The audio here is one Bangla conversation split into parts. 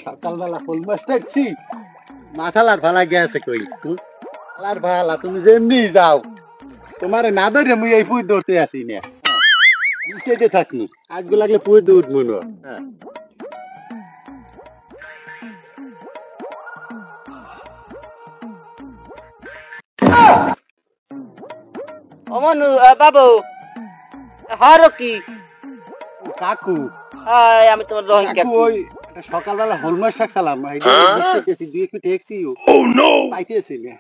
সকালবেলা ফুল মাছ দেখছি মাথালার ভালা গেছে কই আলার ভালা তুমি যেমনি যাও তোমার না ধরে মুই এই পুই ধরতে আসি না নিচেতে থাকি আজকে লাগলে পুই দৌড় মনে হ্যাঁ অমনু বাবু হারো কি কাকু আমি তোমার রহিম কাকু ওই সকালবেলা হোল মাছ শাকছিলাম গেছি দুই একটু ঠেকছি পাইতেছি না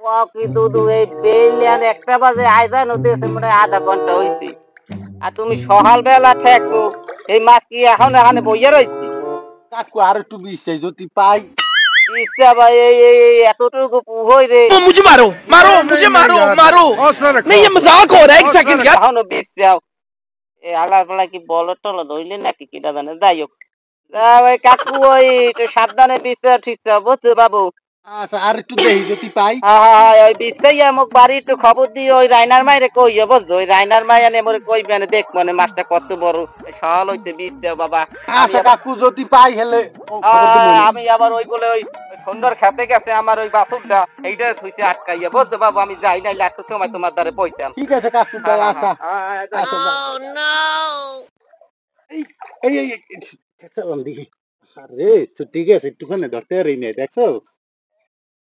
ও কি দুদু এই বেলিয়ান 1টা বাজে আয়দা নদীতে মানে আধা ঘন্টা হইছে আর তুমি সকালবেলা ঠেকো এই মাছ কি এখন এখানে বইয়া রইছি কাকু আর একটু বিশ্বাস যদি পাই ইচ্ছা ভাই এই এতটুকু হই রে मुझे मारो मारो मुझे मारो मारो नहीं ये मजाक हो रहा है 1 सेकंड यार এখনো বিশ্বাস এই আলার পালা কি বল টল ধইলে নাকি কিটা জানে যাই হোক ওই কাকু ওই একটু সাবধানে বিশ্বাস ঠিক বুঝছো বাবু আচ্ছা আর একটু দেখি যদি পাই ওই বিশ্বাস মোক বাড়ি একটু খবর দিয়ে ওই রাইনার মাইরে কইয়া বুঝছো ওই রাইনার মাই আনে মোরে কইবে না দেখ মানে মাছটা কত বড় সকাল হইতে বিশ্বাস বাবা আচ্ছা কাকু যদি পাই হেলে আমি আবার ওই বলে ওই সুন্দর খেতে গেছে আমার ওই বাসুরটা এইটা থুইছে আটকাইয়া বুঝছো বাবু আমি যাই নাই লাগতো সময় তোমার দ্বারে পইতাম ঠিক আছে কাকু তাই আশা এই দেখছো দেখি আরে ঠিক আছে একটুখানি ধরতে পারি না দেখছো